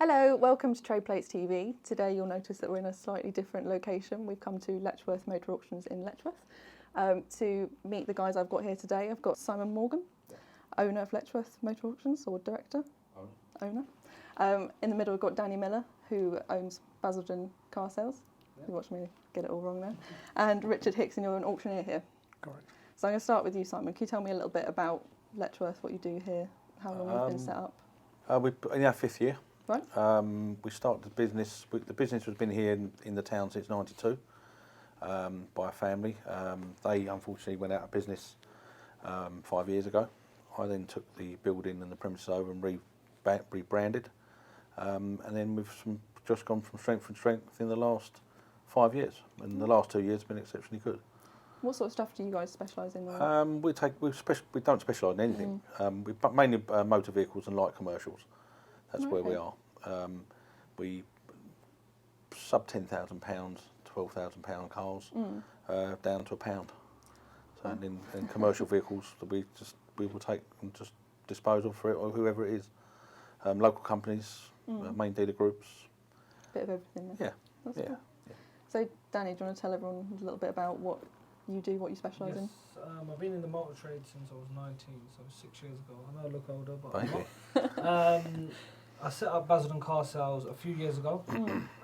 Hello, welcome to Trade Plates TV. Today you'll notice that we're in a slightly different location. We've come to Letchworth Motor Auctions in Letchworth to meet the guys I've got here today. I've got Simon Morgan, owner of Letchworth Motor Auctions, or director? Owner. In the middle we've got Danny Miller, who owns Basildon Car Sales. You watch me get it all wrong there. And Richard Hicks, and you're an auctioneer here. Correct. So I'm going to start with you, Simon. Can you tell me a little bit about Letchworth, what you do here, how long you've been set up? We're in our 5th year. Right. We started the business has been here in the town since '92 by a family. They unfortunately went out of business 5 years ago. I then took the building and the premises over and rebranded, and then we've just gone from strength to strength in the last 5 years, and the last 2 years have been exceptionally good. What sort of stuff do you guys specialise in? We don't specialise in anything. We mainly motor vehicles and light commercials. That's where we are. We sub £10,000, £12,000 cars down to £1. So and in commercial vehicles that we will take and just dispose of for it, or whoever it is. Local companies, main dealer groups. Bit of everything there. Yeah. That's cool. Yeah. So Danny, do you want to tell everyone a little bit about what you do, what you specialise in? I've been in the motor trade since I was 19, so 6 years ago. I know I look older, but I'm not. I set up Basildon Car Sales a few years ago.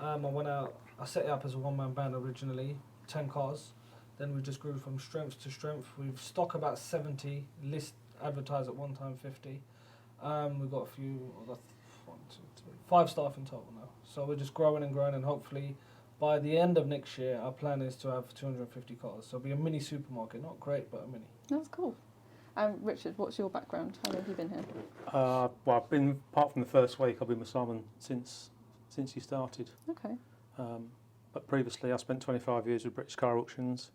I set it up as a one-man band originally, 10 cars. Then we just grew from strength to strength. We've stock about 70, list advertised at one time 50. We've got I've got 5 staff in total now. So we're just growing and growing, and hopefully by the end of next year, our plan is to have 250 cars. So it'll be a mini supermarket, not great, but a mini. That's cool. Richard, what's your background? How long have you been here? Well, I've been, apart from the first week, I've been with Simon since he started. Okay. But previously, I spent 25 years with British Car Auctions.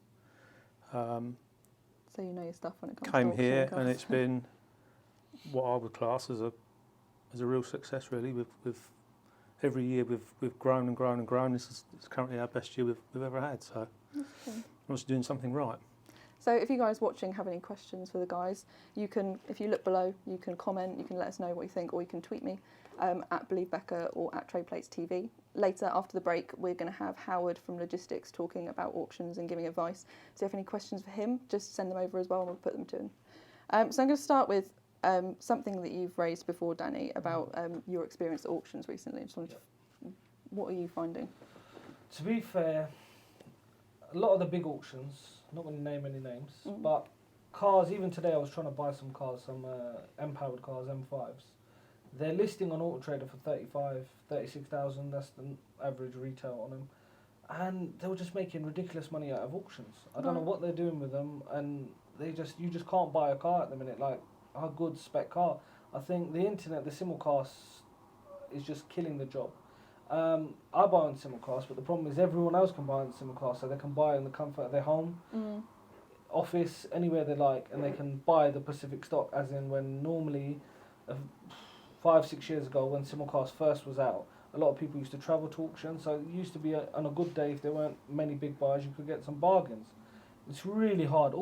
So you know your stuff when it comes to Came auctioning here, cars. and it's been what I would class as a real success. Really, with every year we've grown and grown and grown. This is currently our best year we've ever had. So, I'm also doing something right. So if you guys watching have any questions for the guys, you can, if you look below, you can comment, you can let us know what you think, or you can tweet me at Believe Becca or at Trade Plates TV. Later, after the break, we're going to have Howard from Lawgistics talking about auctions and giving advice. So if you have any questions for him, just send them over as well and we'll put them to him. So I'm going to start with something that you've raised before, Danny, about your experience at auctions recently. What are you finding? To be fair, a lot of the big auctions, not going to name any names, but cars, even today I was trying to buy some cars, some M-powered cars, M5s. They're listing on Auto Trader for 35, 36,000, that's the average retail on them. And they were just making ridiculous money out of auctions. I don't know what they're doing with them, and you just can't buy a car at the minute, like a good spec car. I think the internet, the simulcast is just killing the job. I buy on simulcast, but the problem is everyone else can buy on simulcast, so they can buy in the comfort of their home, office, anywhere they like, and they can buy the Pacific stock, as in when normally 5-6 years ago when simulcast first was out, a lot of people used to travel to auction, so it used to be on a good day, if there weren't many big buyers, you could get some bargains. It's really hard.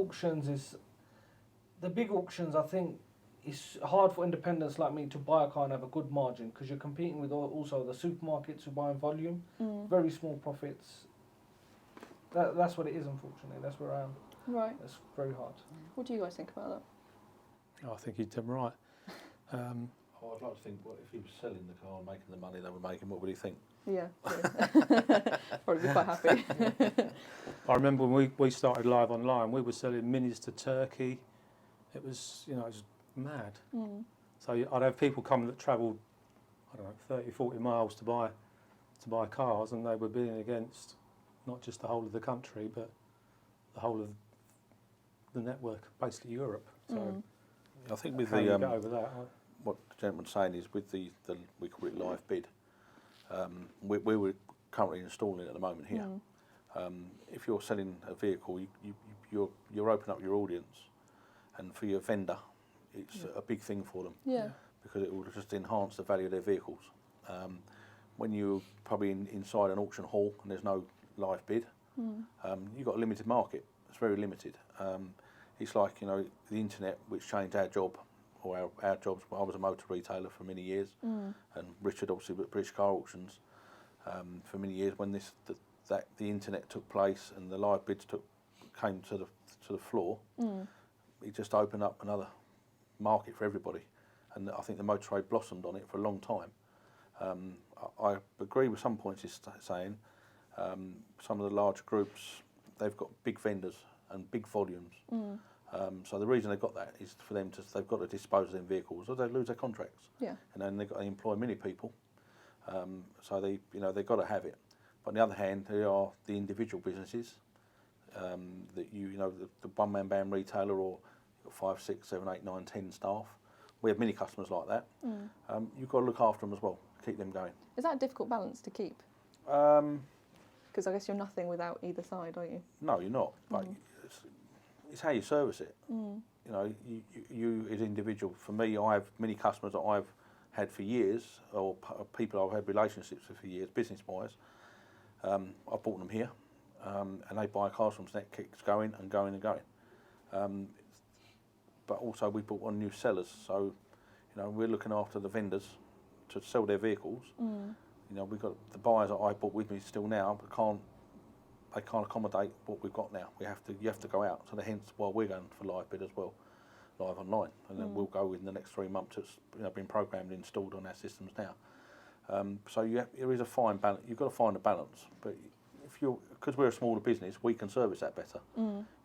The big auctions, I think, it's hard for independents like me to buy a car and have a good margin, because you're competing with also the supermarkets who buy in volume, very small profits. That's what it is, unfortunately. That's where I am. Right. It's very hard. What do you guys think about that? I think you'd done right. I'd like to think, if he was selling the car and making the money they were making, what would he think? Yeah. Probably be quite happy. I remember when we started live online, we were selling minis to Turkey. It was, it was mad. So I'd have people come that travelled, 30, 40 miles to buy cars, and they were bidding against not just the whole of the country, but the whole of the network, basically Europe. So I think with how you get over that? What the gentleman's saying is with the we call it live bid. We were currently installing it at the moment here. If you're selling a vehicle, you're opening up your audience, and for your vendor, it's a big thing for them. Yeah. Because it will just enhance the value of their vehicles. When you're probably inside an auction hall and there's no live bid, you've got a limited market. It's very limited. It's like the internet, which changed our job or our jobs. I was a motor retailer for many years, and Richard obviously at British Car Auctions for many years. When the internet took place and the live bids came to the floor, it just opened up another market for everybody, and I think the motor trade blossomed on it for a long time. I agree with some points he's saying. Some of the large groups, they've got big vendors and big volumes. So the reason they've got that is for them they've got to dispose of their vehicles or they lose their contracts. Yeah. And then they've got to employ many people. So they've got to have it. But on the other hand, there are the individual businesses that the one-man band retailer, or 5, 6, 7, 8, 9, 10 staff. We have many customers like that. You've got to look after them as well, keep them going. Is that a difficult balance to keep? Because I guess you're nothing without either side, aren't you? No, you're not. But it's how you service it. You as an individual. For me, I have many customers that I've had for years, or people I've had relationships with for years, business-wise. I've bought them here, and they buy cars from us, and that keeps going and going and going. But also we brought on new sellers, so we're looking after the vendors to sell their vehicles. We've got the buyers that I bought with me still now, but they can't accommodate what we've got now. You have to go out. So hence why we're going for live bid as well, live online, and then we'll go in the next 3 months. It's been programmed and installed on our systems now. So there is a fine balance. You've got to find a balance, but because we're a smaller business, we can service that better.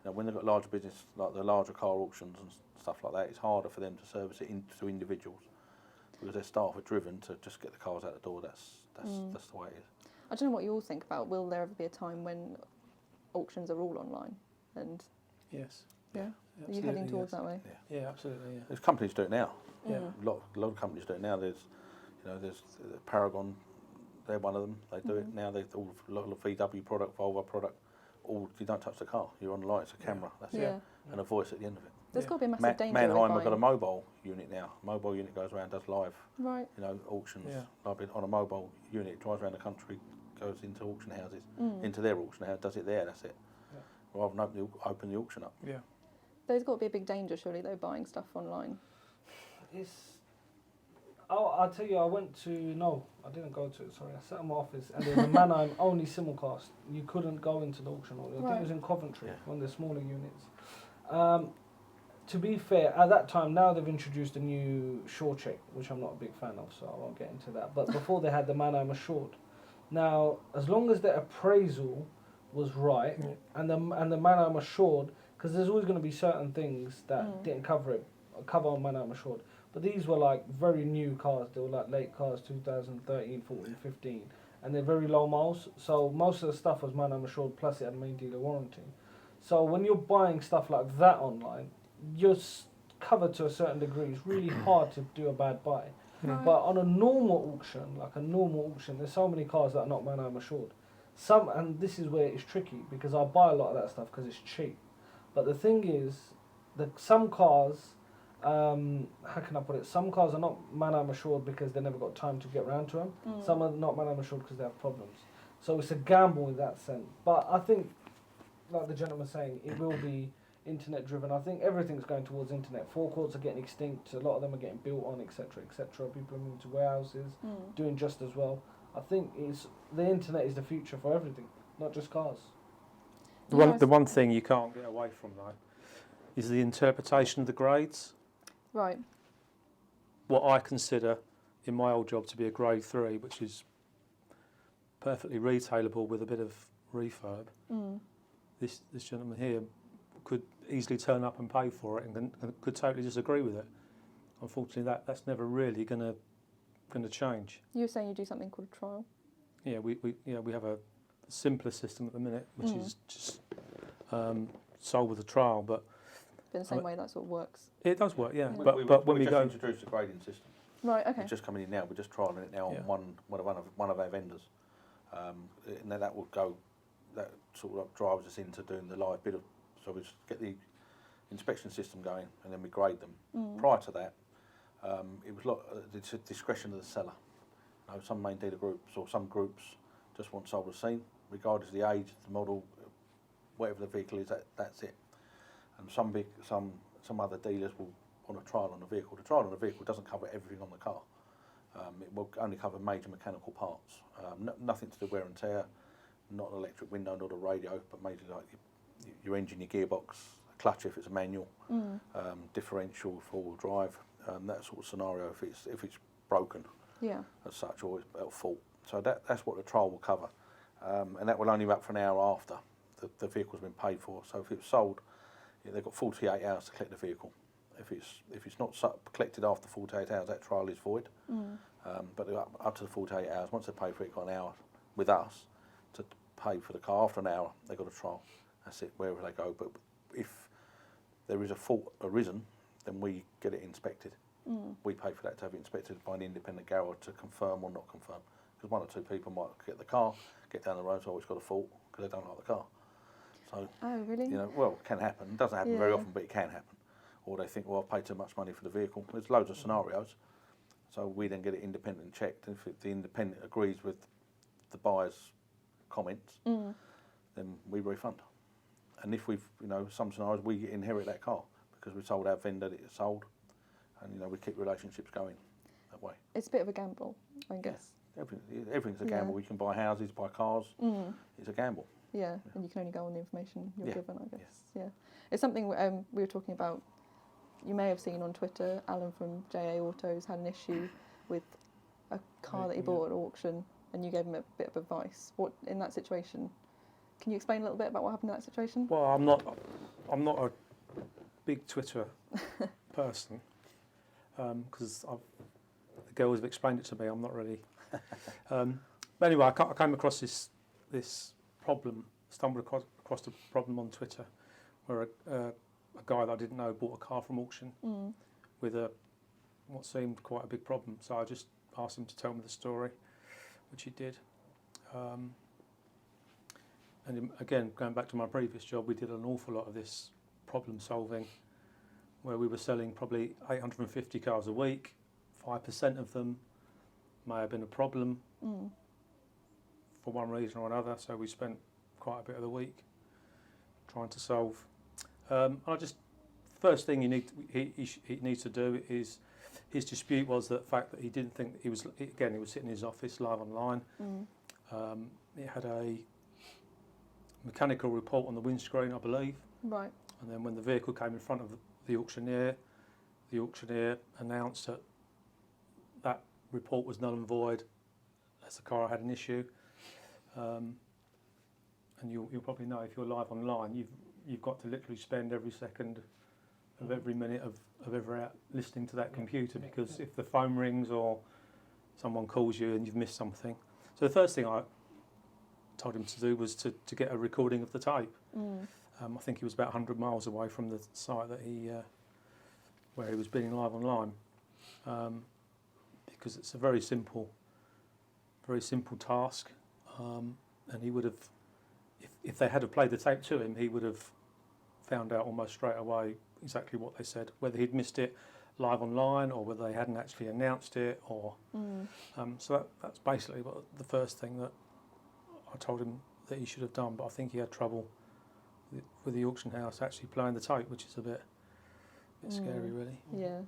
When they've got larger business like the larger car auctions and stuff like that, it's harder for them to service it to individuals because their staff are driven to just get the cars out the door. That's the way it is. I don't know what you all think about. Will there ever be a time when auctions are all online? And yes. Yeah. Are you heading towards that way? Yeah, absolutely. Yeah. There's companies do it now. Yeah. A lot of companies do it now. There's Paragon. They're one of them. They do it now. They all a lot of VW product, Volvo product. All you don't touch the car. You're online. It's a camera. That's it, and a voice at the end of it. There's got to be a massive danger. Mannheim have got a mobile unit now. Mobile unit goes around, does live. Right. Auctions. Like on a mobile unit, it drives around the country, goes into auction houses, into their auction house, does it there. That's it. Yeah. Rather than open the auction up. Yeah. There's got to be a big danger, surely, though, buying stuff online. I'll tell you, I didn't go to it, sorry. I sat in my office and there's a Mannheim only simulcast. You couldn't go into the auction hall. I think it was in Coventry, one of the smaller units. To be fair, at that time, now they've introduced a new Sure Check, which I'm not a big fan of, so I won't get into that. But before they had the Mannheim Assured. Now, as long as the appraisal was right and the Mannheim Assured, because there's always going to be certain things that didn't cover on Mannheim Assured. But these were like very new cars. They were like late cars, 2013, 14, 15. And they're very low miles. So most of the stuff was Mannheim Assured, plus it had main dealer warranty. So when you're buying stuff like that online, you're covered to a certain degree. It's really hard to do a bad buy. Right. But on a normal auction, there's so many cars that are not Mannheim Assured. And this is where it's tricky, because I buy a lot of that stuff because it's cheap. But the thing is, that some cars, how can I put it? Some cars are not Mannheim Assured because they never got time to get around to them. Some are not Mannheim Assured because they have problems. So it's a gamble in that sense. But I think, like the gentleman was saying, it will be internet driven. I think everything's going towards internet. Forecourts are getting extinct. A lot of them are getting built on, etc., etc. People are moving to warehouses, doing just as well. I think the internet is the future for everything, not just cars. The one thing you can't get away from, though, is the interpretation of the grades. Right. What I consider in my old job to be a grade 3, which is perfectly retailable with a bit of refurb, this gentleman here could easily turn up and pay for it and could totally disagree with it. Unfortunately, that's never really going to change. You were saying you do something called a trial. Yeah, we have a simpler system at the minute, which is just sold with a trial, but in the same way that sort of works. It does work, yeah. But when we just introduced the grading system. Right. Okay. It's just coming in now. We're just trialling it now on one of our vendors, and then that will go. That sort of drives us into doing the live bid of. So we just get the inspection system going, and then we grade them. Prior to that, it was it's a discretion of the seller. Some main dealer groups or some groups just want sold as seen, regardless of the age, the model, whatever the vehicle is. That's it. And some other dealers will on a trial on a vehicle. The trial on a vehicle doesn't cover everything on the car. It will only cover major mechanical parts. Nothing to do with wear and tear, not an electric window, not a radio, but mainly like your engine, your gearbox, a clutch if it's a manual, differential, four-wheel drive, that sort of scenario if it's broken as such or it's at fault. So that's what the trial will cover, and that will only be up for an hour after the vehicle's been paid for. So if it's sold, they've got 48 hours to collect the vehicle. If it's not collected after 48 hours, that trial is void. But up to the 48 hours, once they pay for it, got an hour with us to pay for the car. After an hour, they've got a trial. That's it, wherever they go. But if there is a fault arisen, then we get it inspected. We pay for that to have it inspected by an independent garage to confirm or not confirm. Because one or two people might get the car, get down the road, so it's got a fault because they don't like the car. So, oh, really? Well, it can happen. It doesn't happen very often, but it can happen. Or they think, well, I've paid too much money for the vehicle. There's loads of scenarios. So we then get it independent checked. And if the independent agrees with the buyer's comments, then we refund. And if we've, some scenarios, we inherit that car because we told our vendor that it's sold. And, we keep relationships going that way. It's a bit of a gamble, I guess. Yeah. Everything's a gamble. We can buy houses, buy cars. It's a gamble. Yeah, and you can only go on the information you're given, I guess. Yeah. It's something we were talking about. You may have seen on Twitter, Alan from JA Autos had an issue with a car that he bought at auction, and you gave him a bit of advice. What in that situation? Can you explain a little bit about what happened in that situation? Well, I'm not a big Twitter person because the girls have explained it to me. I'm not really. But anyway, I came across this problem. Stumbled across the problem on Twitter, where a guy that I didn't know bought a car from auction with what seemed quite a big problem. So I just asked him to tell me the story, which he did. And again, going back to my previous job, we did an awful lot of this problem solving, where we were selling probably 850 cars a week. 5% of them may have been a problem for one reason or another. So we spent quite a bit of the week trying to solve. First thing he needs to do is, his dispute was the fact that he didn't think he was sitting in his office live online. He had a mechanical report on the windscreen, I believe. Right. And then when the vehicle came in front of the auctioneer announced that report was null and void, as the car had an issue. And you'll probably know, if you're live online, you've got to literally spend every second of every minute of every hour listening to that computer, because if the phone rings or someone calls you and you've missed something. So the first thing I told him to do was to get a recording of the tape. I think he was about 100 miles away from the site that where he was bidding live online, because it's a very simple task, and he would have, if they had have played the tape to him, he would have found out almost straight away exactly what they said, whether he'd missed it live online or whether they hadn't actually announced it, or so that's basically the first thing that I told him that he should have done. But I think he had trouble with the auction house actually playing the tape, which is a bit scary, really. Yeah.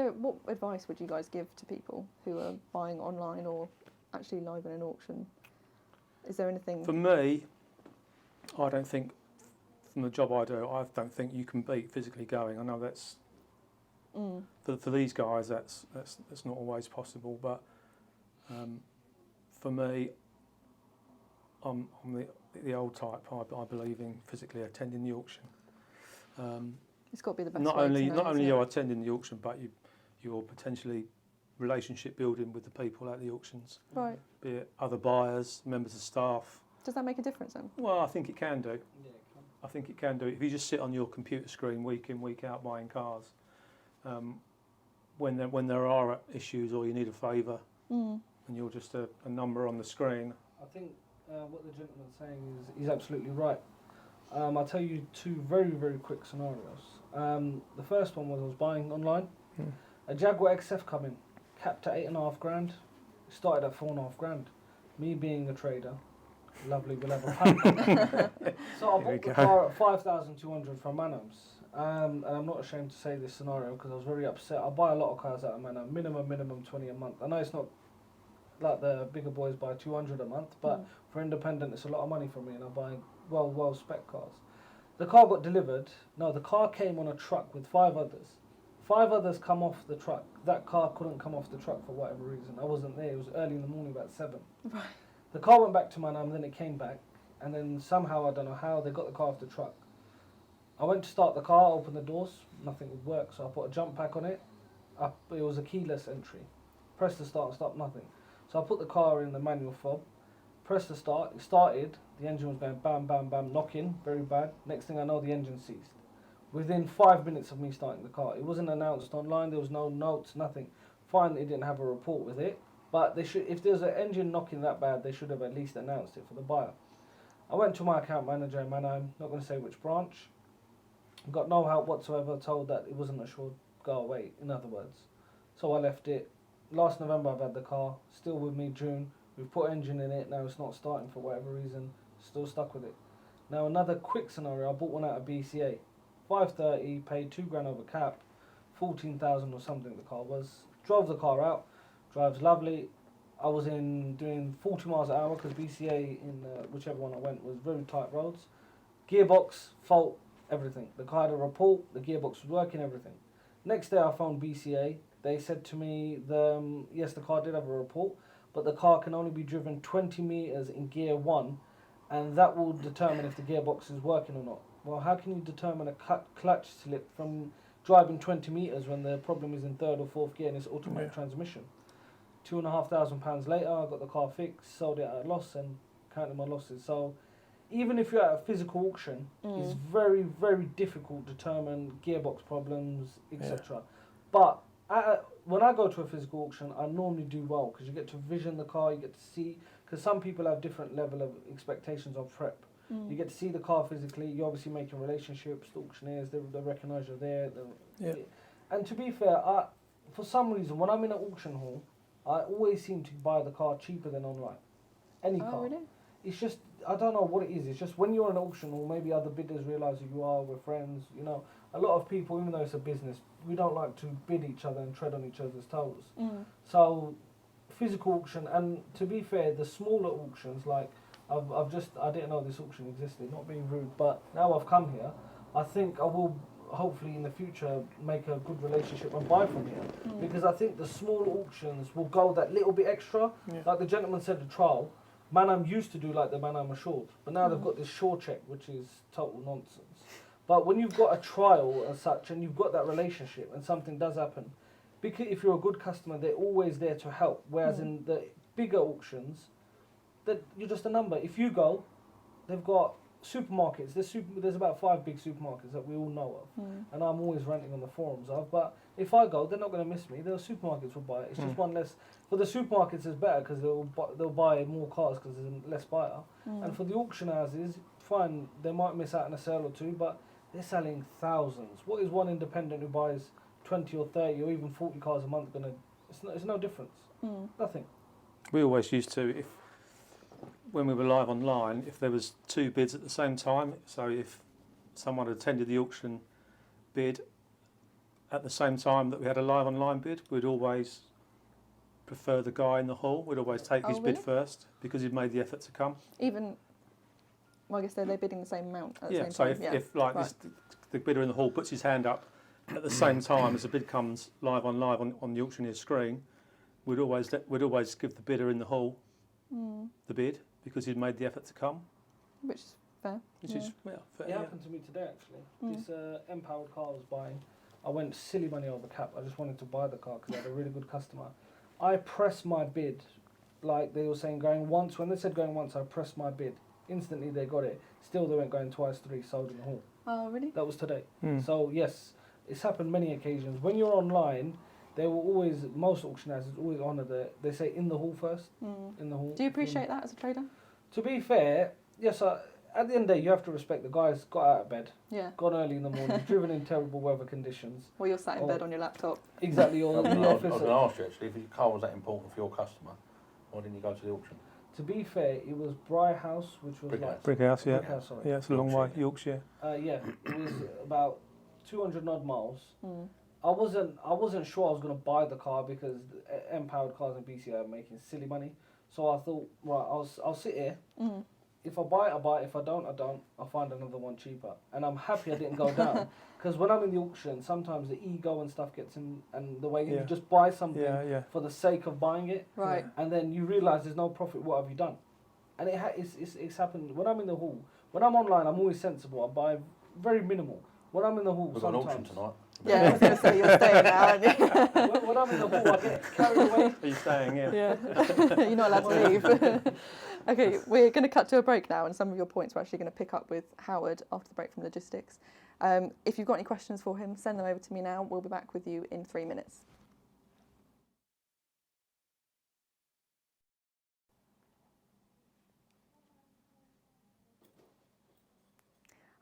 What advice would you guys give to people who are buying online or actually live in an auction? Is there anything? For me, I don't think, from the job I do, I don't think you can beat physically going. I know that's for these guys that's not always possible, but for me, I'm the old type. I believe in physically attending the auction. It's got to be the best. Not only you're attending the auction, but you're potentially relationship building with the people at the auctions. Right. Be it other buyers, members of staff. Does that make a difference then? Well, I think it can do. Yeah, I think it can do. If you just sit on your computer screen week in, week out buying cars, when there are issues or you need a favour, and you're just a number on the screen. I think what the gentleman's saying is he's absolutely right. I'll tell you two very, very quick scenarios. The first one was I was buying online. A Jaguar XF come in, capped at 8.5 grand, started at 4.5 grand. Me being a trader, lovely, we'll have a pack. So I bought the car at 5,200 from Manham's. And I'm not ashamed to say this scenario because I was very upset. I buy a lot of cars out of Manor, minimum 20 a month. I know it's not like the bigger boys buy 200 a month, but for independent it's a lot of money for me, and I buy well spec cars. The car got delivered. No, the car came on a truck with 5 others. 5 others come off the truck. That car couldn't come off the truck for whatever reason. I wasn't there. It was early in the morning, about 7. Right. The car went back to my mum, then it came back, and then somehow, I don't know how, they got the car off the truck. I went to start the car, open the doors, nothing would work, so I put a jump pack on it. It was a keyless entry. Pressed the start and stop, nothing. So I put the car in the manual fob, pressed the start, it started, the engine was going bam, bam, bam, knocking, very bad. Next thing I know, the engine ceased. Within 5 minutes of me starting the car. It wasn't announced online, there was no notes, nothing. Fine, it didn't have a report with it, but they should, if there's an engine knocking that bad, they should have at least announced it for the buyer. I went to my account manager in Mannheim, not going to say which branch, got no help whatsoever, told that it wasn't assured, go away, in other words. So I left it. Last November I've had the car, still with me June, we've put engine in it, now it's not starting for whatever reason, still stuck with it. Now another quick scenario, I bought one out of BCA, 530, paid $2,000 over cap, 14,000 or something the car was, drove the car out, drives lovely. I was doing 40 miles an hour because BCA in whichever one I went was very tight roads. Gearbox, fault, everything. The car had a report, the gearbox was working, everything. Next day I phoned BCA. They said to me, yes, the car did have a report, but the car can only be driven 20 metres in gear 1, and that will determine if the gearbox is working or not. Well, how can you determine a clutch slip from driving 20 metres when the problem is in 3rd or 4th gear and it's automatic transmission? £2,500 later, I got the car fixed, sold it at a loss and counted my losses. So even if you're at a physical auction, it's very, very difficult to determine gearbox problems, etc. But when I go to a physical auction, I normally do well because you get to vision the car, you get to see, because some people have different level of expectations of prep. You get to see the car physically, you're obviously making relationships, the auctioneers, they recognise you're there. And to be fair, for some reason, when I'm in an auction hall, I always seem to buy the car cheaper than online. Any car. Really? It's just, I don't know what it is. It's just when you're in an auction hall, maybe other bidders realise who you are, we're friends, you know. A lot of people, even though it's a business, we don't like to bid each other and tread on each other's toes. So, physical auction, and to be fair, the smaller auctions, like, I didn't know this auction existed, not being rude, but now I've come here, I think I will hopefully in the future make a good relationship and buy from here. Because I think the small auctions will go that little bit extra. Like the gentleman said, the trial, Mannheim used to do like the Mannheim Assured, but now they've got this sure check, which is total nonsense. But when you've got a trial as such and you've got that relationship and something does happen, because if you're a good customer, they're always there to help. Whereas in the bigger auctions, that you're just a number. If you go, they've got supermarkets. There's about 5 big supermarkets that we all know of, and I'm always ranting on the forums of. But if I go, they're not going to miss me. The supermarkets will buy it. It's just one less. For the supermarkets, it's better because they'll buy more cars because there's less buyer. And for the auction houses, fine, they might miss out on a sale or two, but they're selling thousands. What is one independent who buys 20 or 30 or even 40 cars a month gonna? It's no difference. Nothing. We always used to, when we were live online, if there was 2 bids at the same time, so if someone attended the auction bid at the same time that we had a live online bid, we'd always prefer the guy in the hall. We'd always take his bid first because he'd made the effort to come. Even, well, I guess they're bidding the same amount at the same so time. if the bidder in the hall puts his hand up at the same time as the bid comes live on the auctioneer's screen, we'd always give the bidder in the hall the bid because he'd made the effort to come. Which is fair. Fair. It happened to me today actually. This M-powered car I was buying, I went silly money over cap. I just wanted to buy the car because I had a really good customer. I pressed my bid, like they were saying going once. When they said going once, I pressed my bid. Instantly they got it. Still they went going twice, 3, sold in the hall. Oh, really? That was today. So yes, it's happened many occasions. When you're online, they will always, most auction houses always honour they say in the hall first. In the hall. Do you appreciate that as a trader? To be fair, yes, at the end of the day, you have to respect the guy's got out of bed, gone early in the morning, driven in terrible weather conditions. Well, you're sat in bed on your laptop. Exactly, or in the office. I was going to ask you actually, if your car was that important for your customer, why didn't you go to the auction? To be fair, it was Bry House, which was Brick like... House. Brick House, yeah. Brick House, sorry. Yeah, it's a long way, Yorkshire. Yeah, it was about 200 odd miles. I wasn't sure I was going to buy the car because M-powered cars and BCA are making silly money. So I thought, right, I'll sit here. If I buy it, I buy it. If I don't, I don't. I'll find another one cheaper. And I'm happy I didn't go down. Because when I'm in the auction, sometimes the ego and stuff gets in, and the way you just buy something for the sake of buying it. Right. And then you realise there's no profit. What have you done? And it's happened. When I'm in the hall, when I'm online, I'm always sensible. I buy very minimal. When I'm in the hall, We've got an sometimes... auction tonight. Yeah, I was going to say you're staying now, aren't you? when I'm in the hall, I get carried away. Are you staying? Yeah. You're not allowed to leave. Okay, we're going to cut to a break now, and some of your points we're actually going to pick up with Howard after the break from Logistics. If you've got any questions for him, send them over to me now. We'll be back with you in 3 minutes.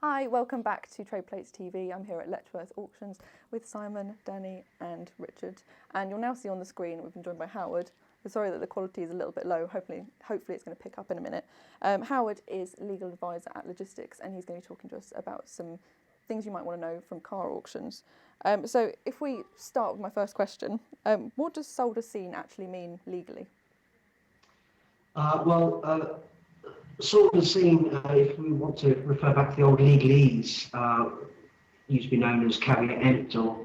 Hi, welcome back to Trade Plates TV. I'm here at Letchworth Auctions with Simon, Danny and Richard. And you'll now see on the screen, we've been joined by Howard. We're sorry that the quality is a little bit low. Hopefully it's going to pick up in a minute. Howard is legal advisor at Logistics, and he's going to be talking to us about some things you might want to know from car auctions. So if we start with my first question, what does sold as seen actually mean legally? Sold as seen, if we want to refer back to the old legalese, used to be known as caveat emptor,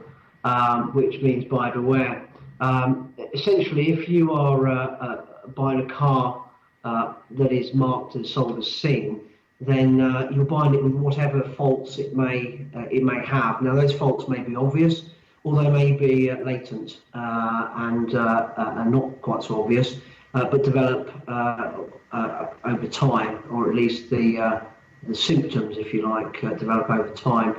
which means buyer beware. Essentially, if you are buying a car that is marked as sold as seen, then you're buying it with whatever faults it may have. Now, those faults may be obvious, or they may be latent and not quite so obvious, but develop over time, or at least the symptoms, if you like, develop over time.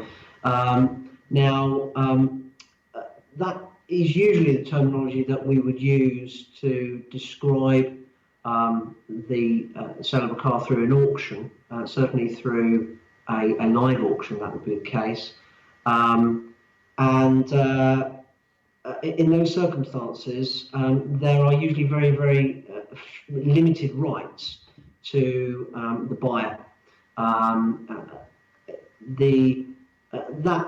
That is usually the terminology that we would use to describe the sale of a car through an auction, certainly through a live auction, that would be the case. In those circumstances, there are usually very, very limited rights to the buyer. That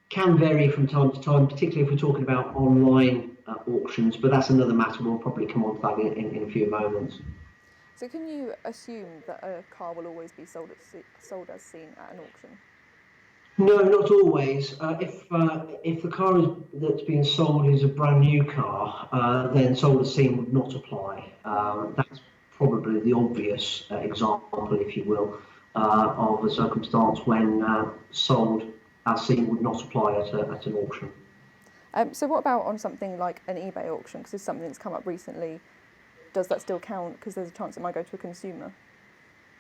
can vary from time to time, particularly if we're talking about online auctions, but that's another matter. We'll probably come on to that in a few moments. So can you assume that a car will always be sold as seen at an auction? No, not always. If the car that's being sold is a brand new car, then sold as seen would not apply. That's probably the obvious example, if you will, of a circumstance when sold as seen would not apply at an auction. So what about on something like an eBay auction? Because it's something that's come up recently. Does that still count? Because there's a chance it might go to a consumer.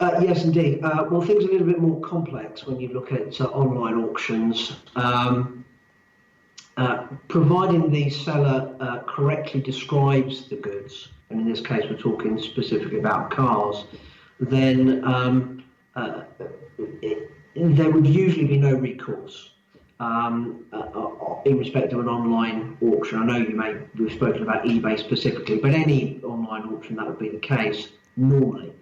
Yes, indeed. Well, things are a little bit more complex when you look at online auctions. Providing the seller correctly describes the goods, and in this case we're talking specifically about cars, then there would usually be no recourse in respect of an online auction. I know we've spoken about eBay specifically, but any online auction that would be the case normally.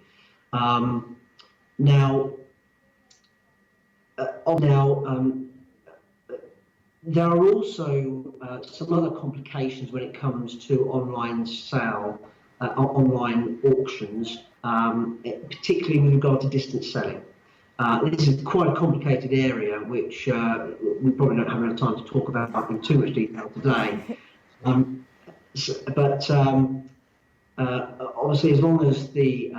There are also some other complications when it comes to online auctions, particularly with regard to distance selling. This is quite a complicated area, which we probably don't have enough time to talk about in too much detail today. Obviously, as long as the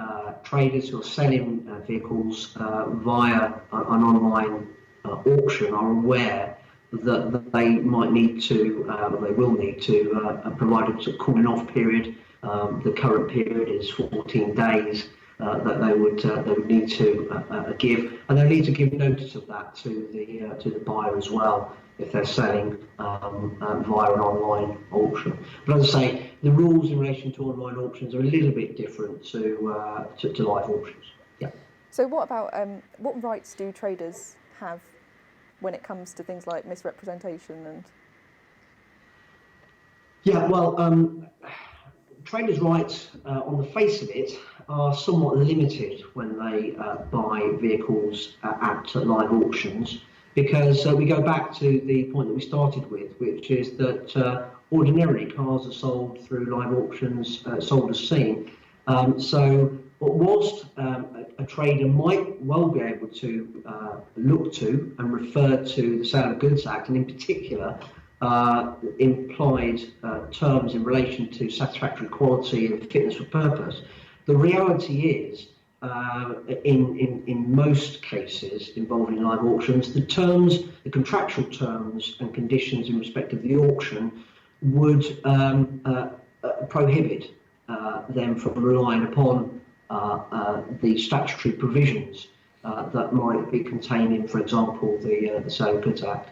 traders who are selling vehicles via an online auction are aware that they might need to, they will need to provide a sort of cooling off period. The current period is 14 days that they would need to give, and they need to give notice of that to the buyer as well if they're selling via an online auction. But as I say, the rules in relation to online auctions are a little bit different to live auctions. Yeah. So what about what rights do traders have when it comes to things like misrepresentation and? Yeah, well, traders' rights on the face of it are somewhat limited when they buy vehicles at live auctions. because we go back to the point that we started with, which is that ordinarily cars are sold through live auctions, sold as seen. So whilst a trader might well be able to look to and refer to the Sale of Goods Act, and in particular implied terms in relation to satisfactory quality and fitness for purpose, the reality is in most cases involving live auctions, the contractual terms and conditions in respect of the auction would prohibit them from relying upon the statutory provisions that might be contained in, for example, the Sale of Goods Act.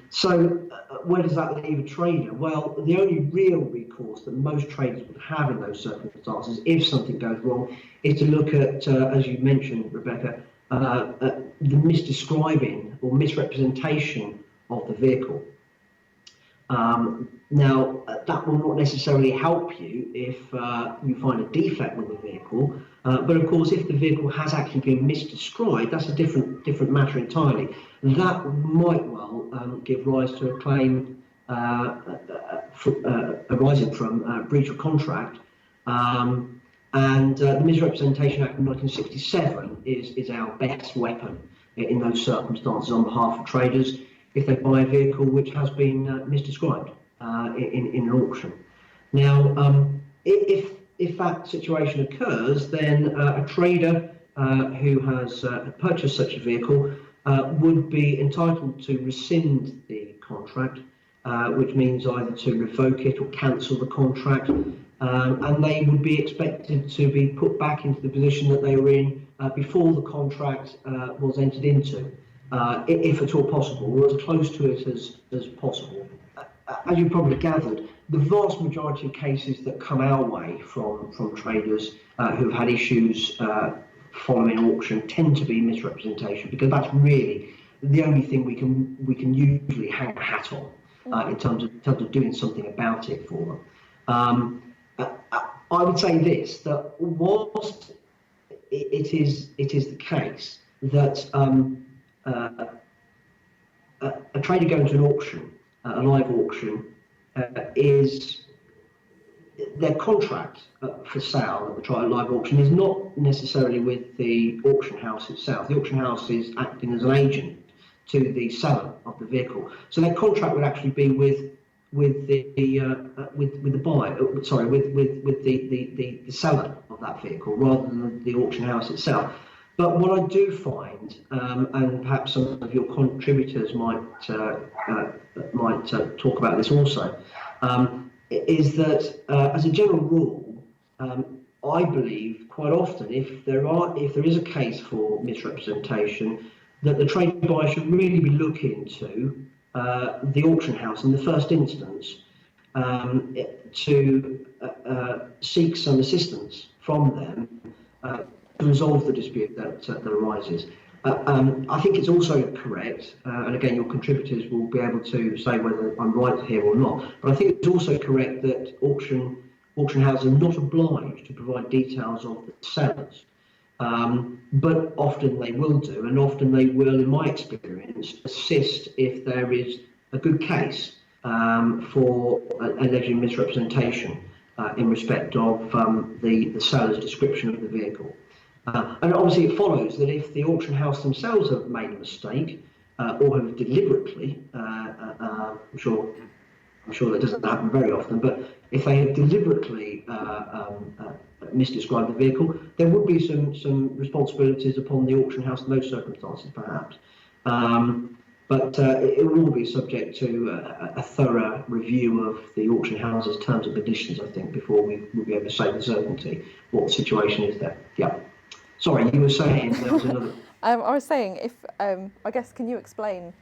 So where does that leave a trader? Well, the only real recourse that most traders would have in those circumstances, if something goes wrong, is to look at, as you mentioned, Rebecca, the misdescribing or misrepresentation of the vehicle. Now, that will not necessarily help you if you find a defect with the vehicle, but of course, if the vehicle has actually been misdescribed, that's a different matter entirely. That might well give rise to a claim arising from breach of contract. And the Misrepresentation Act of 1967 is our best weapon in those circumstances on behalf of traders if they buy a vehicle which has been misdescribed in an auction. Now, if that situation occurs, then a trader who has purchased such a vehicle would be entitled to rescind the contract, which means either to revoke it or cancel the contract, and they would be expected to be put back into the position that they were in before the contract was entered into, if at all possible, or as close to it as possible. As you probably gathered, the vast majority of cases that come our way from traders who've had issues following auction tend to be misrepresentation, because that's really the only thing we can usually hang a hat on in terms of doing something about it for them. I would say this, that whilst it is the case that a trader going to an auction, a live auction, is their contract for sale at the live auction is not necessarily with the auction house itself. The auction house is acting as an agent to the seller of the vehicle, so their contract would actually be with the buyer. Sorry, with the seller of that vehicle rather than the auction house itself. But what I do find, and perhaps some of your contributors might talk about this also, is that as a general rule, I believe quite often if there is a case for misrepresentation, that the trade buyer should really be looking to the auction house in the first instance to seek some assistance from them to resolve the dispute that arises. I think it's also correct, and again your contributors will be able to say whether I'm right here or not, but I think it's also correct that auction houses are not obliged to provide details of the sellers, but often they will do, and often they will, in my experience, assist if there is a good case for alleged misrepresentation in respect of the seller's description of the vehicle. And obviously it follows that if the auction house themselves have made a mistake or have deliberately, I'm sure that doesn't happen very often, but if they have deliberately misdescribed the vehicle, there would be some responsibilities upon the auction house in those circumstances, perhaps. But it will all be subject to a thorough review of the auction house's terms and conditions, I think, before we will be able to say with certainty what the situation is there. Yeah. Sorry, you were saying there was another... I was saying, if I guess, can you explain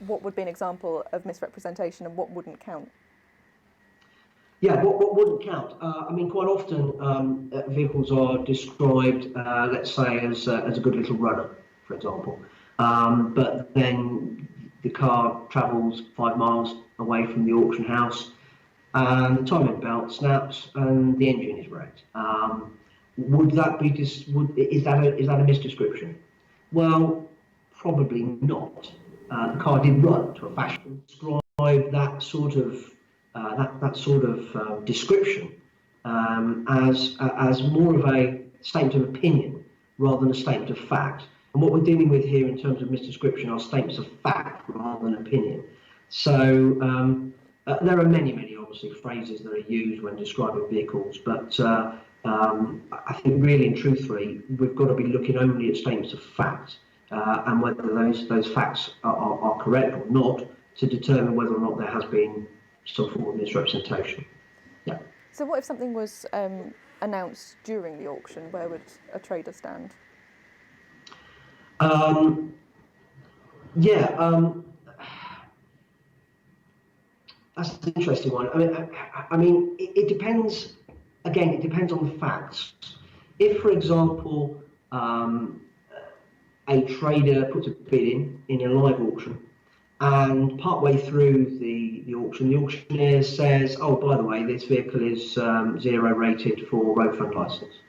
what would be an example of misrepresentation and what wouldn't count? Yeah, what wouldn't count? I mean, quite often vehicles are described, let's say, as a good little runner, for example. But then the car travels 5 miles away from the auction house, and the timing belt snaps, and the engine is wrecked. Would that be is that a misdescription? Well, probably not. the car did run to a fashion. Describe that sort of description as more of a statement of opinion rather than a statement of fact. And what we're dealing with here in terms of misdescription are statements of fact rather than opinion. So there are many, obviously, phrases that are used when describing vehicles, but I think really and truthfully, we've got to be looking only at statements of fact and whether those facts are correct or not to determine whether or not there has been some form of misrepresentation. Yeah. So what if something was announced during the auction? Where would a trader stand? That's an interesting one. I mean, it depends. Again, it depends on the facts. If, for example, a trader puts a bid in a live auction, and partway through the auctioneer says, "Oh, by the way, this vehicle is 0 rated for road fund licence."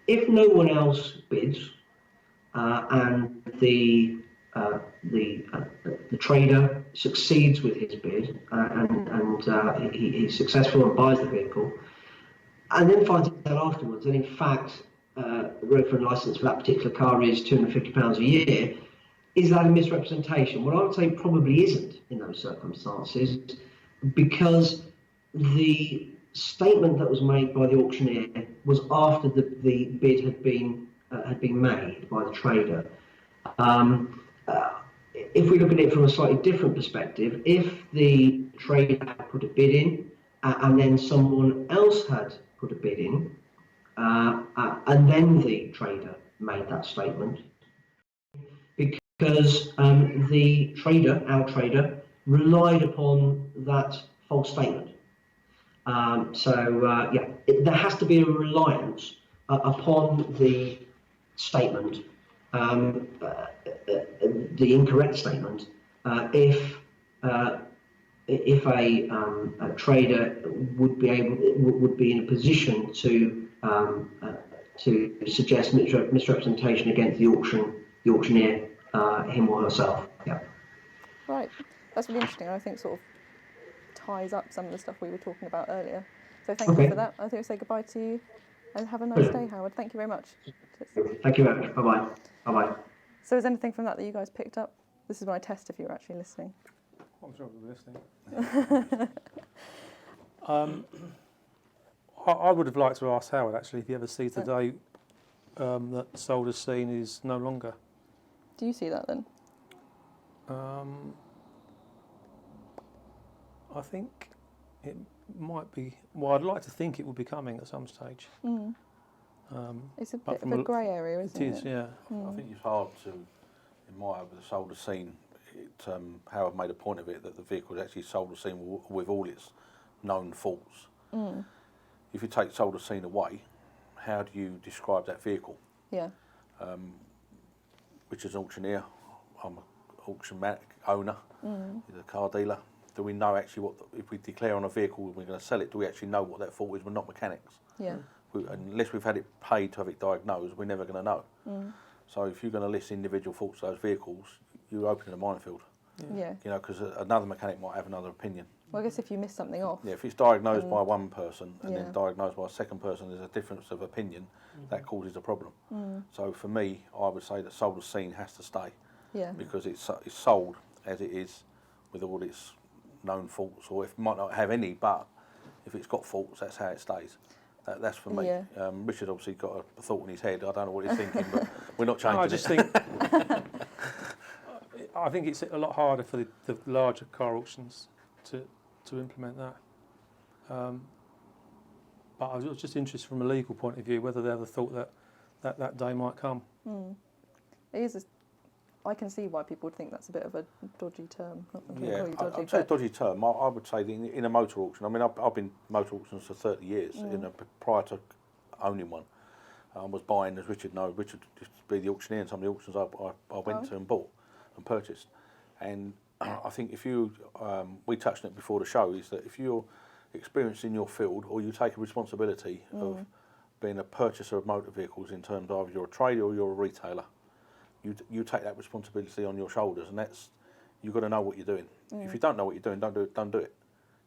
If no one else bids, and the trader succeeds with his bid and he's successful and buys the vehicle, and then finds out afterwards that in fact the road fund licence for that particular car is £250 a year, is that a misrepresentation? Well, I would say probably isn't in those circumstances, because the statement that was made by the auctioneer was after the bid had been made by the trader. If we look at it from a slightly different perspective, if the trader had put a bid in and then someone else had put a bid in and then the trader made that statement, because the trader, our trader, relied upon that false statement. There has to be a reliance upon the statement, the incorrect statement, if a trader would be in a position to suggest misrepresentation against the auctioneer, him or herself. Yeah. Right, that's really interesting. I think sort of ties up some of the stuff we were talking about earlier. So thank you for that. I think we'll say goodbye to you and have a nice day, Howard. Thank you very much. Thank you very much. Bye-bye. Bye-bye. So is anything from that you guys picked up? This is when I test if you're actually listening. I'm sure we're listening. I would have liked to ask Howard, actually, if he ever sees today that sold as seen is no longer. Do you see that then? I think it might be. Well, I'd like to think it would be coming at some stage. Mm. It's a bit of a grey area, isn't it? It is, yeah. I think it's hard to, in my with the sold as seen, Howard made a point of it that the vehicle is actually sold as seen with all its known faults. Mm. If you take sold as seen away, how do you describe that vehicle? Yeah. Which is an auctioneer, I'm an auction owner, he's a car dealer. Do we know actually what, if we declare on a vehicle we're going to sell it, do we actually know what that fault is? We're not mechanics. Yeah. Unless we've had it paid to have it diagnosed, we're never going to know. Mm. So if you're going to list individual faults of those vehicles, you're opening a minefield. Yeah. You know, because another mechanic might have another opinion. Well, I guess if you miss something off. Yeah, if it's diagnosed by one person and then diagnosed by a second person, there's a difference of opinion, that causes a problem. Mm. So for me, I would say that sold as seen has to stay. Yeah. Because it's sold as it is with all its known faults, or if it might not have any, but if it's got faults, that's how it stays. That's for me. Yeah. Richard obviously got a thought in his head. I don't know what he's thinking, but we're not changing I just think I think it's a lot harder for the larger car auctions to implement that. But I was just interested from a legal point of view whether they ever thought that day might come. Mm. It is. I can see why people would think that's a bit of a dodgy term. I'd say dodgy term. I would say in a motor auction. I mean, I've been motor auctions for 30 years. Prior to owning one, I was buying, as Richard knows. Richard used to be the auctioneer in some of the auctions I went to and bought and purchased. And I think if you, we touched on it before the show, is that if you're experienced in your field, or you take a responsibility of being a purchaser of motor vehicles in terms of either you're a trader or you're a retailer, you take that responsibility on your shoulders, and that's you've got to know what you're doing. If you don't know what you're doing, don't do it.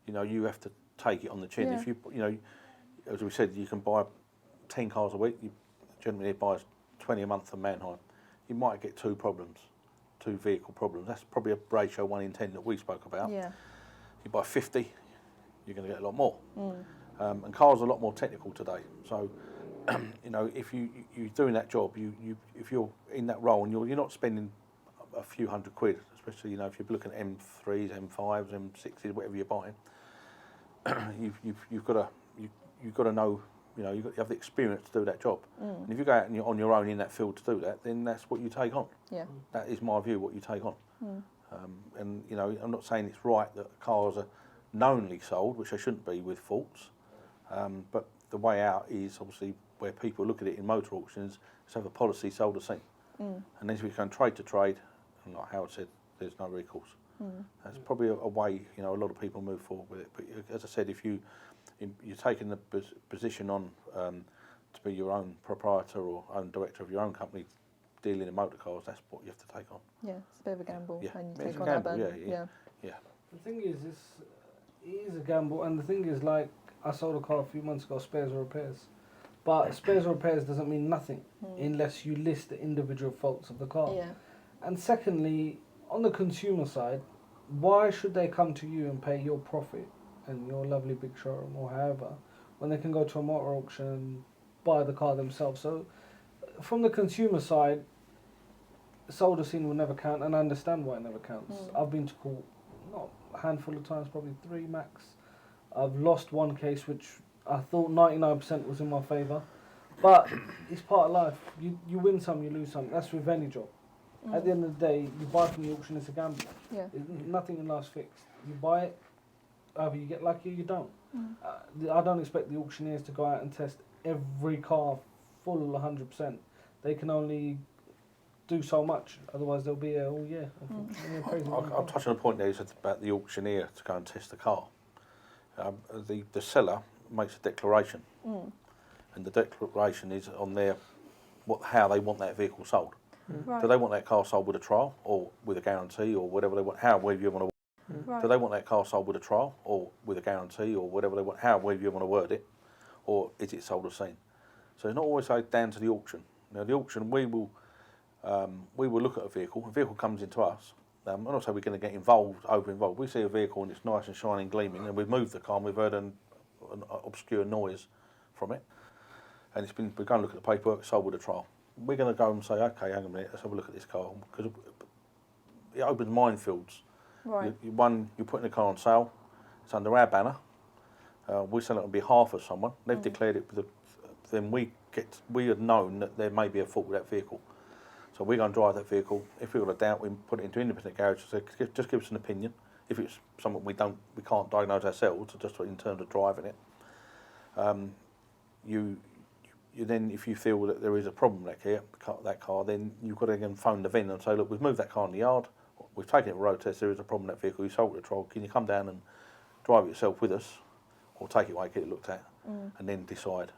You know, you have to take it on the chin. Yeah. If you know, as we said, you can buy 10 cars a week. You generally buys 20 a month from Mannheim. You might get 2 vehicle problems. That's probably a ratio 1 in 10 that we spoke about. Yeah. You buy 50, you're going to get a lot more. And cars are a lot more technical today. So, you know, if you're doing that job, if you're in that role and you're not spending a few £100, especially, you know, if you're looking at M3s, M5s, M6s, whatever you're buying, you've got to know, you know, you have the experience to do that job. And if you go out and you're on your own in that field to do that, then that's what you take on. Yeah. That is my view, what you take on. And, you know, I'm not saying it's right that cars are knowingly sold, which they shouldn't be with faults, but the way out is obviously where people look at it in motor auctions, is have a policy sold as seen. And then if we go trade to trade, and like Howard said, there's no recourse. That's probably a way, you know, a lot of people move forward with it. But as I said, if you're taking the position on to be your own proprietor or own director of your own company, dealing in motor cars, that's what you have to take on. Yeah, it's a bit of a gamble. Yeah, And you it's take a on gamble, that burden. yeah. The thing is, it is a gamble, and the thing is, like, I sold a car a few months ago, spares or repairs. But spares or repairs doesn't mean nothing unless you list the individual faults of the car. Yeah. And secondly, on the consumer side, why should they come to you and pay your profit and your lovely big showroom or however, when they can go to a motor auction and buy the car themselves? So from the consumer side, sold as seen will never count, and I understand why it never counts. I've been to court not a handful of times, probably 3 max. I've lost one case which I thought 99% was in my favour, but it's part of life. You win some, you lose some. That's with any job. At the end of the day, you buy from the auction, it's a gamble. Yeah. Nothing in life's fixed. You buy it, either you get lucky or you don't. I don't expect the auctioneers to go out and test every car full 100%. They can only do so much, otherwise they'll be I'll touch on a point there you said about the auctioneer to go and test the car. The seller makes a declaration, and the declaration is on their how they want that vehicle sold. Right. Do they want that car sold with a trial or with a guarantee or whatever they want? However you want to. Right. Do they want that car sold with a trial or with a guarantee or whatever they want? However you want to word it, or is it sold as seen? So it's not always down to the auction. Now the auction, we will look at a vehicle. A vehicle comes into us. I'm not saying we're going to get over involved. We see a vehicle and it's nice and shining, gleaming, and we've moved the car and we've heard an obscure noise from it, and we're going to look at the paperwork, sold with a trial. We're going to go and say, okay, hang on a minute, let's have a look at this car, because it opens minefields. Right. You're putting the car on sale, it's under our banner, we sell it on behalf of someone, they've declared it, then we have known that there may be a fault with that vehicle. So we're going to drive that vehicle. If we've got a doubt, we put it into an independent garage and say, just give us an opinion. If it's something we can't diagnose ourselves, just in terms of driving it, you then, if you feel that there is a problem with that car, then you've got to again phone the vendor and say, look, we've moved that car in the yard, we've taken it for a road test, there is a problem with that vehicle, you sold it a trial, can you come down and drive it yourself with us, or take it away, get it looked at, and then decide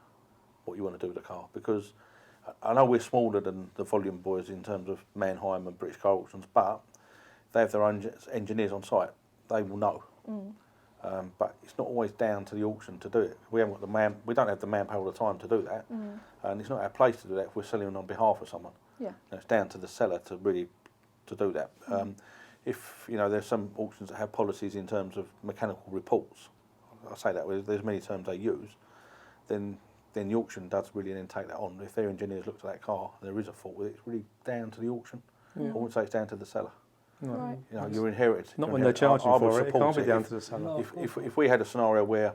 what you want to do with the car? Because I know we're smaller than the volume boys in terms of Mannheim and British Car Auctions, but they have their own engineers on site, they will know. But it's not always down to the auction to do it. We don't have the manpower all the time to do that, and it's not our place to do that if we're selling on behalf of someone. Yeah. It's down to the seller to really do that. If there's some auctions that have policies in terms of mechanical reports, I say that there's many terms they use, then the auction does really then take that on. If their engineers looked at that car and there is a fault with it, it's really down to the auction. I wouldn't say it's down to the seller. No. Right. You're inherited. Not when they're charging for it. It can't be down to the seller. No. If we had a scenario where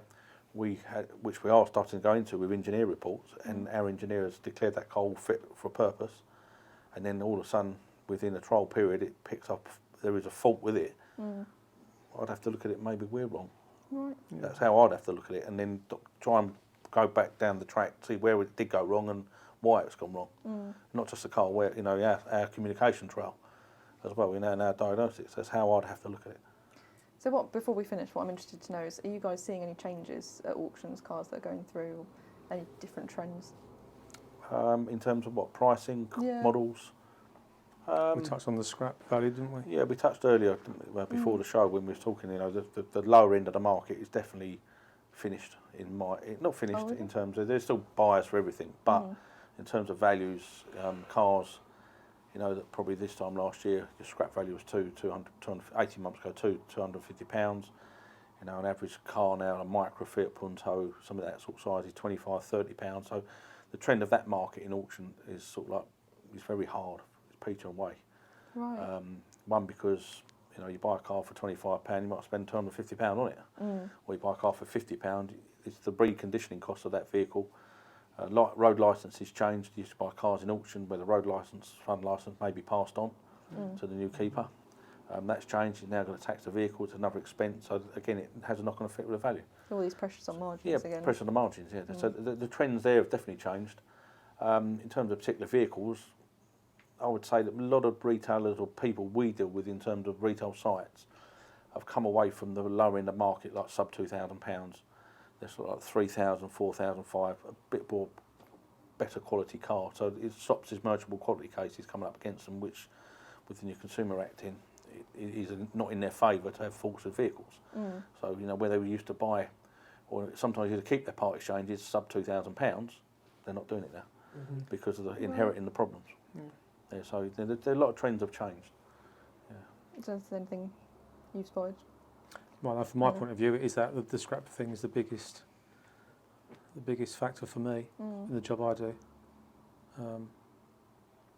which we are starting to go into with engineer reports, and our engineers declared that car all fit for purpose, and then all of a sudden within a trial period it picks up there is a fault with it, I'd have to look at it. Maybe we're wrong. Right. That's how I'd have to look at it, and then try and go back down the track, see where it did go wrong and why it's gone wrong. Not just the car, where our communication trail as well, and our diagnostics. That's how I'd have to look at it. So before we finish, what I'm interested to know is, are you guys seeing any changes at auctions, cars that are going through, any different trends? In terms of what, pricing, Yeah. models, We touched on the scrap value, didn't we? Yeah, we touched earlier, didn't we, before the show when we were talking. You know, the lower end of the market is definitely finished. Not finished in terms of there's still buyers for everything, but in terms of values, cars. You know that probably this time last year, your scrap value was 200, 18 months ago, £250. You know, an average car now, a micro Fiat Punto, some of that sort of size is £25, £30. So the trend of that market in auction is sort of like, it's very hard. It's peach on way. Right. One, because, you know, you buy a car for £25, you might spend £250 on it. Or you buy a car for £50, it's the reconditioning cost of that vehicle. Road licences changed. You used to buy cars in auction where the road licence, fund licence may be passed on to the new keeper. That's changed. You're now going to tax the vehicle. It's another expense. So again, it has a knock-on effect with the value. All these pressures on margins Yeah, again. pressure on the margins. Yeah. So the trends there have definitely changed. In terms of particular vehicles, I would say that a lot of retailers or people we deal with in terms of retail sites have come away from the lower end of market, like sub £2,000. They're sort of like 3,000, 4,000, 5,000, a bit more better quality car. So it stops these merchantable quality cases coming up against them, which, with the new Consumer Act in, it is not in their favour to have false vehicles. So, you know, where they were used to buy, or sometimes you to keep their part exchanges sub £2,000, they're not doing it now because of the inheriting the problems. Yeah, so a lot of trends have changed. Yeah. Is there anything you've spotted? Well, from my point of view, it is that the scrap thing is the biggest factor for me in the job I do.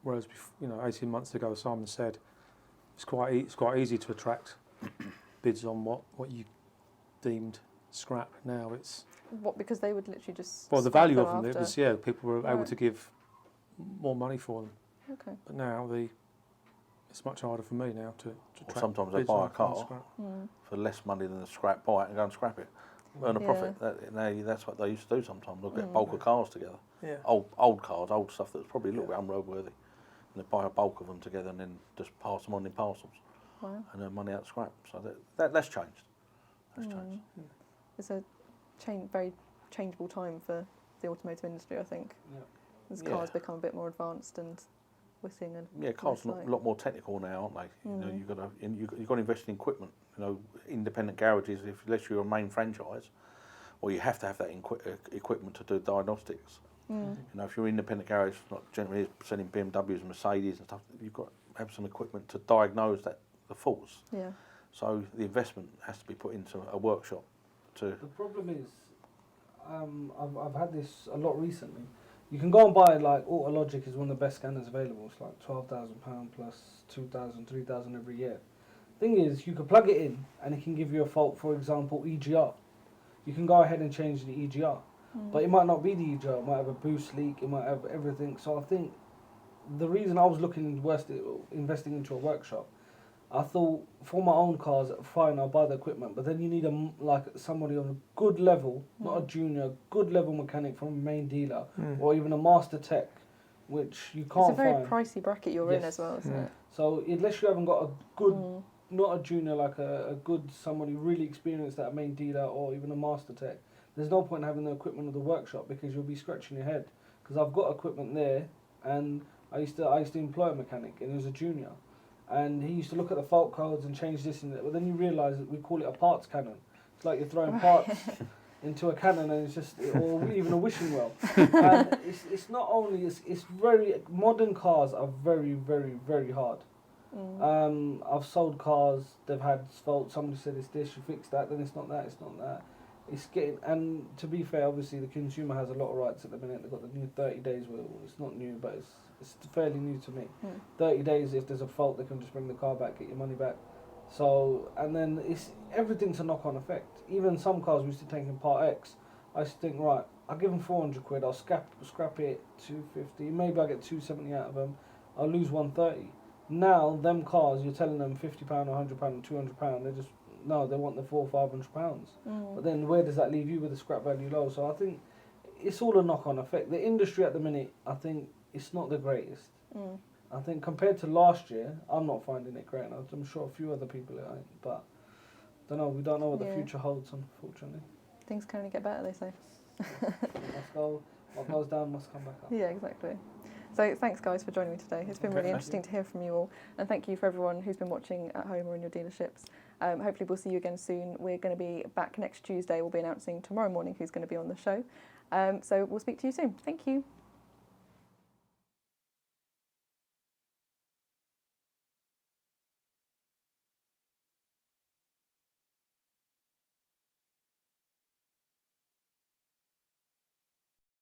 Whereas, 18 months ago, Simon said it's quite easy to attract bids on what you deemed scrap. Now it's because they would literally just. Well, the value of them, it was people were able to give more money for them. Okay. But now it's much harder for me now to track sometimes they bids buy on a car for less money than the scrap, buy it and go and scrap it, earn a profit. That's what they used to do sometimes. They'll get bulk of cars together, old cars, old stuff that's probably a little bit unroadworthy, and they buy a bulk of them together and then just pass them on in parcels and earn money out of scrap. So that's changed. That's changed. It's a very changeable time for the automotive industry, I think. As cars become a bit more advanced and we're seeing cars are a lot more technical now, aren't they? You know, you've got to invest in equipment. You know, independent garages, unless you're a main franchise, or you have to have that equipment to do diagnostics. You know, if you're an independent garage, not generally selling BMWs and Mercedes and stuff, you've got to have some equipment to diagnose the faults. Yeah. So the investment has to be put into a workshop. The problem is, I've had this a lot recently. You can go and buy, like, Autologic is one of the best scanners available. It's like £12,000 plus 2,000, 3,000 every year. Thing is, you can plug it in and it can give you a fault, for example, EGR. You can go ahead and change the EGR. But it might not be the EGR, it might have a boost leak, it might have everything. So I think the reason I was investing into a workshop, I thought for my own cars, fine, I'll buy the equipment, but then you need somebody on a good level, not a junior, good level mechanic from a main dealer, or even a master tech, which you can't find. It's a very pricey bracket you're in as well, isn't it? So unless you haven't got a good, not a junior, like a good, somebody really experienced at a main dealer or even a master tech, there's no point in having the equipment of the workshop because you'll be scratching your head. Because I've got equipment there, and I used to employ a mechanic, and he was a junior. And he used to look at the fault codes and change this and that. But then you realise that we call it a parts cannon. It's like you're throwing parts into a cannon, and it's just, or even a wishing well. And it's not only, it's very, modern cars are very, very, very hard. I've sold cars, they've had faults, somebody said it's this, you fix that, then it's not that, it's not that. It's getting, and to be fair, obviously the consumer has a lot of rights at the minute. They've got the new 30 days, well, it's not new, but it's fairly new to me. 30 days, if there's a fault, they can just bring the car back, get your money back. So, and then everything's a knock-on effect. Even some cars we used to take in Part X, I used to think, right, I'll give them 400 quid, I'll scrap it 250, maybe I'll get 270 out of them, I'll lose 130. Now, them cars, you're telling them £50, £100 and £200, they just, no, they want the £400 or £500. But then where does that leave you with the scrap value low? So I think it's all a knock-on effect. The industry at the minute, I think, it's not the greatest. I think compared to last year, I'm not finding it great. I'm sure a few other people are, but we don't know what the future holds, unfortunately. Things can only get better, they say. What goes down must come back up. Yeah, exactly. So thanks, guys, for joining me today. It's been Okay, really thank interesting to hear from you all. And thank you for everyone who's been watching at home or in your dealerships. Hopefully we'll see you again soon. We're going to be back next Tuesday. We'll be announcing tomorrow morning who's going to be on the show. So we'll speak to you soon. Thank you.